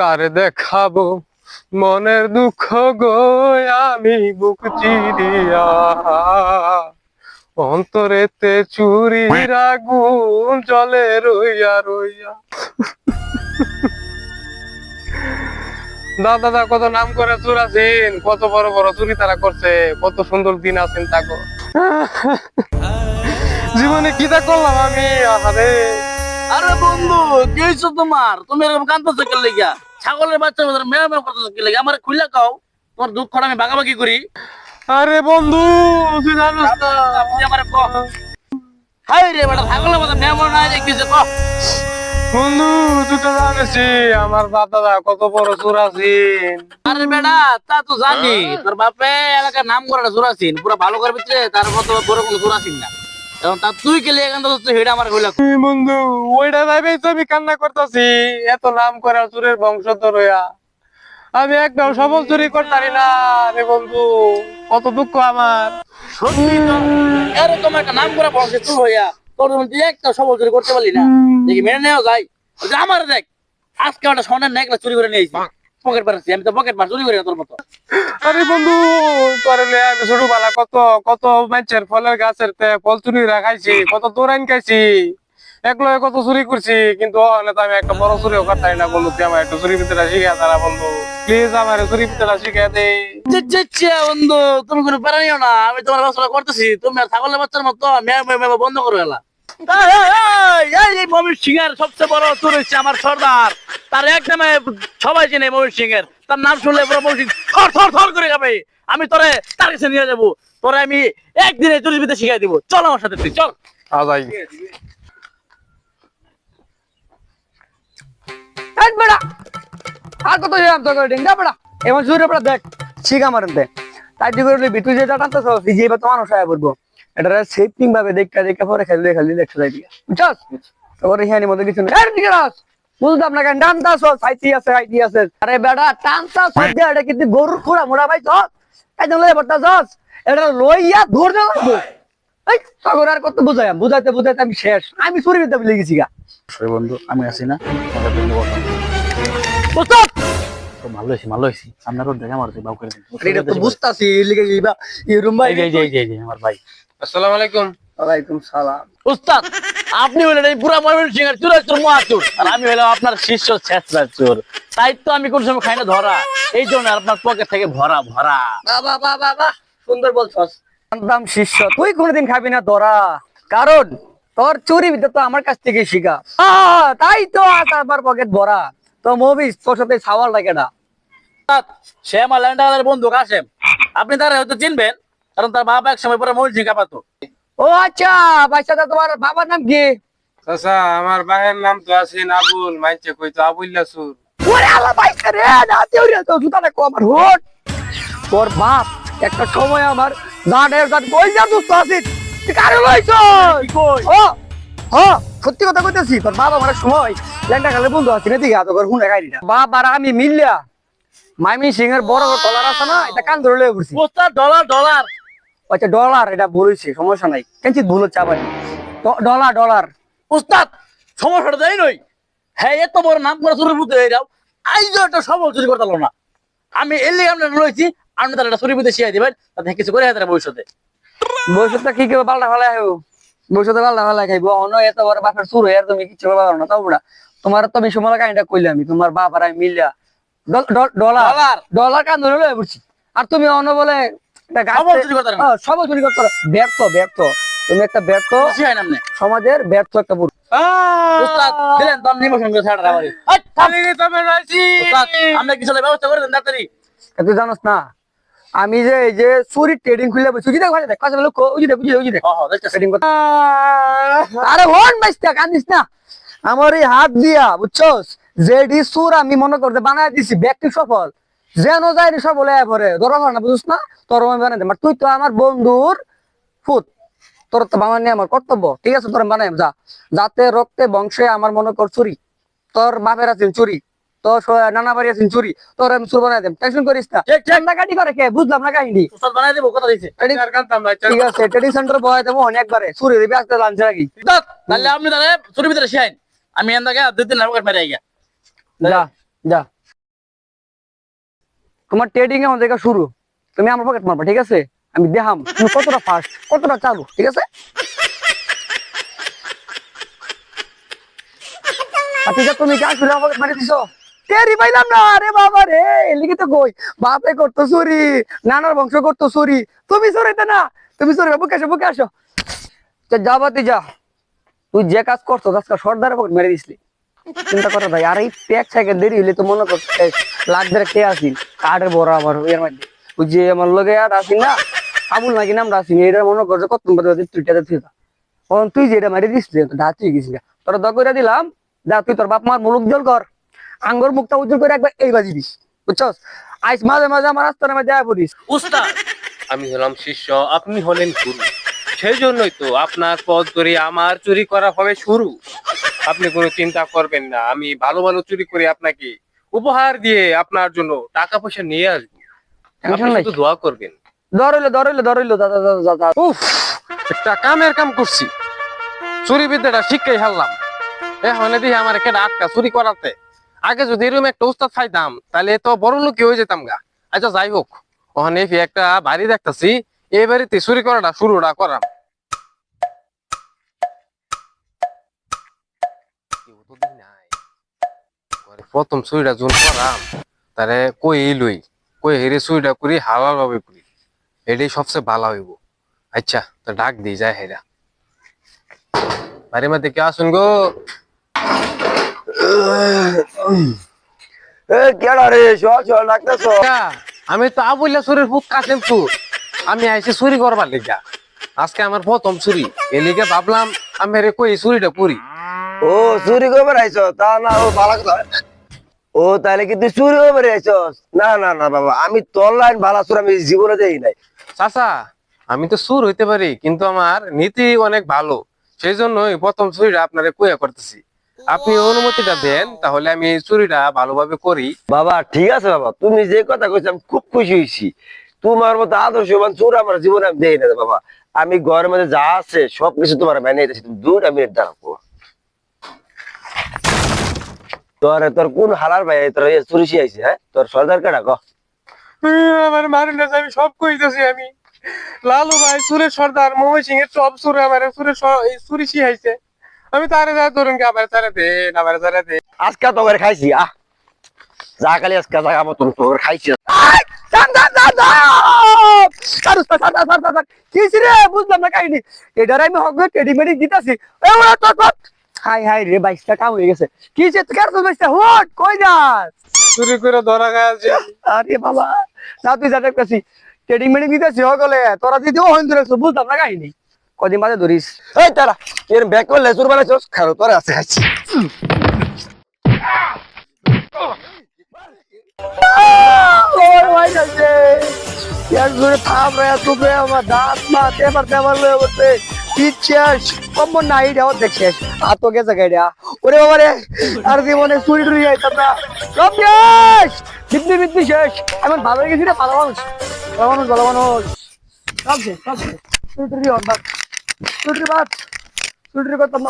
কারে দেখাবো মনের দুঃখ গো, আমি বুক চিরিয়া অন্তরেতে চুরির আগুন জলে রইয়া রইয়া। দাদা কত নাম করে চোর আছেন, কত বড় বড় চুরি তারা করছে, কত সুন্দর দিন আছেন তাকে। জীবনে কিটা করলাম আমি, আরে আরে বন্ধু কি হইছো তোমার? তুমি এরকম কাঁদতেছো কি লাগা? ছাগলের বাচ্চার মতো মেও মেও করতেছো কি লাগা? আমার খুইলা কও, তোমার দুঃখটা আমি ভাগাভাগি করি। আরে বন্ধু তুই জানোস না, আপনি আমারে কও। হাই রে বেটা, ছাগলের মতো মেও মেও না দেখতেছে কও। বন্ধু তুই তো জানিস আমার দাদা কত বড় চোর আছেন। আরে বেটা তা তো জানি, তোর বাপে এলাকার নাম করে জোরাসিন, পুরো ভালো করে ভিতরে তার মতো বড় কোনো জোরাসিন না। এখন তা তুই কে লিয়ে এখান থেকে হেডা আমার কইলা। বন্ধু ওইটা ভাবেই তো আমি কান্না করতেছি, এত নাম করে চোরের বংশধর হইয়া আমি একদম সবল চুরি করতারি না রে বন্ধু, কত দুঃখ আমার। সত্যি তো এরকম একটা নাম করে বসে তুই হইয়া তোর মধ্যে একটা সবল চুরি করতে পারলি না, দেখি মেনে নেওয়া যায়। যে আমার দেখ আজকে একটা স্বর্ণের নেকলেস চুরি করে নিয়েছি, পকেট মারছি আমি, তো পকেট মার চুরি করি না তোর মতো। আরে বন্ধু তোরে আমি ছোটবেলা কত কত মানুষের ফলের গাছের ফল চুরি রাখাইছি, কত তোরাইন খাইছি, একলো কত চুরি করছি, কিন্তু ওখানে তো আমি একটা বড় চুরিও করতাম না। বন্ধু তুই আমার একটা চুরি ভিতরে শিখা তারা বন্ধু, প্লিজ আমার চুরি ভিতরে শিখা দে। বন্ধু তুমি কোনো প্যারা নিও না, আমি তোমার ব্যবস্থা করতেছি। তুমি আর ছাগলের বাচ্চার মতো মেয়ে মেয়ে মেয়ে বন্ধ করো এলা। এই মমির সিং এর সবচেয়ে বড় চোর হচ্ছে আমার সর্দার, তার এক নামে সবাই চেনে মমির সিং এর, তার নাম শুনলে পুরো মমির সিং থর থর থর করে যাবে। আমি তোরে তার কাছে নিয়ে যাবো, তোরে আমি একদিনে চুরি বিদ্যা শিখাই দিব। চল আমার সাথে, তুই চল। আজাই এক বেড়া আর কত যাম তো ডিঙ্গা বেড়া এমন জোরে বেড়া দেখ ঠিক আমার দে তাই দি করে তুই যেটা টানতেছ যে বা তোমার সহায় করবো এটা সেফটিং ভাবে দেখা দেখা পরে খেললে খালি দেখতে যাই দিয়া বুঝছস তোর হিয়ানি মধ্যে কিছু না এর দিকে রাস বুঝলাম না কেন টানতাছ সাইটি আছে আইটি আছে আরে বেড়া টানতাছ দে এটা কিন্তু গরুর খুঁড়া মোড়া ভাই তো এই জন্য বড়তাছস এটা লইয়া ধরে লাগবো এই তখন আর কত বুঝাইতে বুঝাইতে আমি শেষ, আমি চুরি বিদ্যা ভুলে গেছি গা। বন্ধু আমি আছি না, ভালো হয়েছি ভালো হয়েছি। আপনার দেখা মারছি বাউ করে দিন, এটা তো বুঝতাছি লিখে যাইবা এই রুম ভাই আমার ভাই। আসসালামু আলাইকুম। ওয়ালাইকুম সালাম। উস্তাদ আপনি হলেন এই পুরা ময়মনসিংহ এর চুরাচুর মহাচুর, আর আমি হলাম আপনার শিষ্য ছেঁচড়া চোর। তাই তো আমি কোন সময় খাই না ধরা, এই জন্য আপনার পকেট থেকে ভরা ভরা। বাবা বাবা বাবা সুন্দর বলছস। জানতাম শিষ্য তুই কোনোদিন খাবি না ধরা, কারণ তোর চুরি বিদ্যা তো আমার কাছ থেকে শিখা। তাই তো আজ আমার পকেট ভরা। তো মুভিস তোর সাথে সাওয়াল লাগে না। উস্তাদ, সে আমার ল্যান্ডারের বন্ধু কাশেম, আপনি তারা হয়তো চিনবেন, কারণ তার বাবা এক সময় পরে ময়মনসিংহ কাঁপাতো। ও আচ্ছা বাচ্চাটা তোমার বাবার নাম কি? চাচা আমার ভাইয়ের নাম তো আছে আবুল, মাইনছে কইতো আবুল্লা চোর। ওরে আল্লাহ বাইসা রে না তেউরিয়া তো জুতা না কো আমার হোট। তোর বাপ একটা সময় আমার জানের জান কই যা দুস্ত আছিস তুই কারে লইছ? কি কই? ও সত্যি কথা কইতেছি, তোর বাবা আমার সময় ল্যান্ডা খালে বন্ধু আছে না দিকে আতো করে হুনে গাড়িটা বাপ আর আমি মিললা মাইমি সিং এর বড় বড় ডলার আছে না, এটা কান ধরে লয়ে ঘুরছি। উস্তাদ ডলার ডলার আচ্ছা ডলার এটা বলেছি সমস্যা নাই, কেনছি ভুল হচ্ছে আবার ডলার ডলার। উস্তাদ সমস্যাটা দেয় নই, হ্যাঁ এত বড় নাম করা চুরির বুদ্ধি এরাও আইজ একটা সবল চুরি করতে পারলো না। আমি এলি আমরা রয়েছি, আপনি তার একটা চুরি বুদ্ধি শিখাই দিবেন, তাতে কিছু করে হাতে ভবিষ্যতে। ভবিষ্যৎটা কি কেউ পাল্টা ফেলা খাইব, ভবিষ্যতে পাল্টা ফেলা খাইব অন্য এত বড় বাপের চুর হয়ে তুমি কিচ্ছু পারো না। তাও না তোমার তো আমি সময় কাহিনীটা কইলাম, আমি তোমার বাপ আর আমি মিলিয়া ডলার ডলার কান ধরে লয়ে ঘুরছি, আর তুমি অন্য বলে সবল চুরি করতে পারো। ব্যর্থ ব্যর্থ তুমি একটা ব্যর্থ শিখাই নামনে সমাজের ব্যর্থ একটা পুরুষ। উস্তাদ দিলেন তো আপনি নিমোশন করে ছাড়া রাবারি। আমরা কিছু ব্যবস্থা করে দেন তাড়াতাড়ি। তুই জানোস না আমি যে এই যে চুরি ট্রেডিং খুলে বসে দেখ দেখ কাছে লোক ওই দেখ বুঝি দেখ ট্রেডিং করতে। আরে হন বাইস্তা কান্দিস না, আমার এই হাত দিয়া বুঝছস যেডি সুর আমি মনে করতে বানায় দিছি ব্যক্তি সফল যেন যায়নি সব বলে পরে ধরা না বুঝছ না, তোর আমি বানাই দেব। তুই তো আমার বন্ধুর ফুট, তোর তো বানানি আমার কর্তব্য, ঠিক আছে তোর বানাই যা, যাতে রক্তে বংশে আমার মনে কর চুরি, তোর বাপের আছেন চুরি, তোর নানা বাড়ি আছেন চুরি, তোর আমি চুর বানাই দেব, টেনশন করিস না। ঠান্ডা কাটি করে কে বুঝলাম না কাহিনী। উস্তাদ বানাই দেব কথা দিয়েছে। ঠিক আছে ট্রেডিং সেন্টার বয় দেবো অনেকবারে চুরি দিবি আজকে লাঞ্চের আগে। উস্তাদ তাহলে আপনি তাহলে চুরি ভিতরে শিখাইন, আমি এখান থেকে 2-3 লাখ মেরে আইগা। যা যা। তোমার ট্রেডিং এ আমাদের কাছে শুরু, তুমি আমার পকেট মারবা, ঠিক আছে? আমি দেখাম তুমি কতটা ফাস্ট, কতটা চালু, ঠিক আছে? আচ্ছা তুমি কি আসলে আমার পকেট মারি দিছো? তেরি পাইলাম না রে বাবা রে, এলিগে তো কই বাপে করতো চুরি, নানার বংশ করতো চুরি, তুমি চুরিতে না, তুমি চুরি বুকে আসো যাবাতি যা। তুই যে কাজ করছো আজকে সর্দারের পকেট মেরে দিসলি, চিন্তা করে ভাই। আর এই প্যাক সাইকেল দেরি হইলে তো মনে করছে লাখ দেড় কে আসিল কার্ডের বড় আমার এর মধ্যে, ওই যে আমার লগে আর আসিল না আবুল নাকি নাম আসিল, এটা মনে করছে কত তুই যে এটা মারি দিসলি ধাচি গেছিস, তোর দ করে দিলাম, যা তুই তোর বাপ মার মুখ উজ্জ্বল কর, আঙ্গর মুখটা উজ্জ্বল করে একবার এই বাজি দিস, বুঝছস? আইস মাঝে মাঝে আমার রাস্তার মধ্যে দেয়া পড়িস। উস্তাদ, আমি হলাম শিষ্য, আপনি হলেন গুরু, সেই জন্যই তো আপনার পথ ধরে আমার চুরি করা হবে শুরু। আপনি কোনো চিন্তা করবেন না, আমি ভালো ভালো চুরি করে আপনাকে উপহার দিয়ে আপনার জন্য টাকা পয়সা নিয়ে আসবো। আপনি টেনশন নাই, শুধু দোয়া করবেন। ধরইলো দাদা। উফ, একটা কামের কাম করছি, চুরি বিদ্যাটা শিক্ষাই হারলাম। এখন দেখি আমার একটা আটকা চুরি করাতে, আগে যদি এরকম একটা উস্তাদ পাইতাম তাহলে তো বড় লোকই হয়ে যেতাম গা। আচ্ছা যাই হোক, ওখানে একটা বাড়ি দেখতেছি, এই বাড়িতে চুরি করাটা শুরুটা করাম। প্রথম চুরিটা যখন করাম, তারে কই লই, কই হেরে চুরিটা করি হাওয়া ভাবে করি, এটাই সবচেয়ে ভালো হইব। আচ্ছা তো ডাক দিই যায় হেরা, বাড়ির মধ্যে কে আসুন গো? কেডা রে চল লাগতেছো? আমি তো আবুল্লা চুরির ফুক কাশেম চুর, আমি আইসি চুরি করবার লিগা। আজকে আমার প্রথম চুরি, এই লিগে ভাবলাম আমি রে কই চুরিটা করি। ও চুরি করবার আইছো? তা না, ও ভালো কথা। ও তাহলে কি তুই চুরি করবার আইছস? না না না বাবা, আমি তোর লাইন ভালো চুর আমি জীবনে দেই নাই। চাচা, আমি তো চুর হইতে পারি কিন্তু আমার নীতি অনেক ভালো, সেই জন্যই প্রথম চুরিটা আপনারে কইয়া করতেছি। আপনি অনুমতিটা দেন তাহলে আমি চুরিটা ভালোভাবে করি। বাবা ঠিক আছে বাবা, তুমি যে কথা কইছো আমি খুব খুশি হয়েছি। তোমার মতো আদর্শবান চোর আমার জীবনে আমি দেই না রে বাবা। আমি ঘরের মধ্যে যা আছে সবকিছু তোমার মেনে নিতেছি, তুমি 2টা মিনিট দাঁড়াবো। তোর কোন হালার ভাই তোর চুরি শিখাইছে? হ্যাঁ, তোর সর্দার কেডা ক? আমার মারেন না, আমি সব কইতেছি। আমি লালু ভাই চুরের সর্দার, মমি সিং এর সব চুরে আমার চুরি শিখাইছে। আমি তারে যা ধরুন কি আবার তারে দে, আবার তারে দে। আজকে তো করে খাইছি, যা খালি আজকে জায়গা মতন তোর খাইছি। বুঝলাম না কাহিনী, এটার আমি হক টেডি মেডি দিতেছি। হাই হাই রে, বাইশটা কাম হয়ে গেছে। কি যে তুই কার বাইশটা হোট কই যাস? চুরি করে ধরা গেছে। আরে বাবা, না তুই যা দেখতেছি টেডিং মেডিং দিতেছি হগলে, তোরা দিদিও হইন ধরেছ, বুঝলাম না কাহিনী। কদিন বাদে ধরিস? এই তারা এর ব্যাক করলে চোর বানাইছস, খারো তোর আছে খাইছি। ওর ভাই যাচ্ছে এক জোরে থাম রে, তুমি আমার দাঁত মা তেবার তেবার লয়ে বসে পিচ্ছিস কম নাই রেও দেখছিস আর তো গেছে গাইডা। ওরে বাবা রে, আর জীবনে চুরি টুরি যাইতাম না। রমেশ বিদ্যি শেষ, এমন ভালো হয়ে গেছি রে, ভালো মানুষ সব শেষ চুরি টুরি অর্থাৎ চুরি বাদ চুরি করতাম না।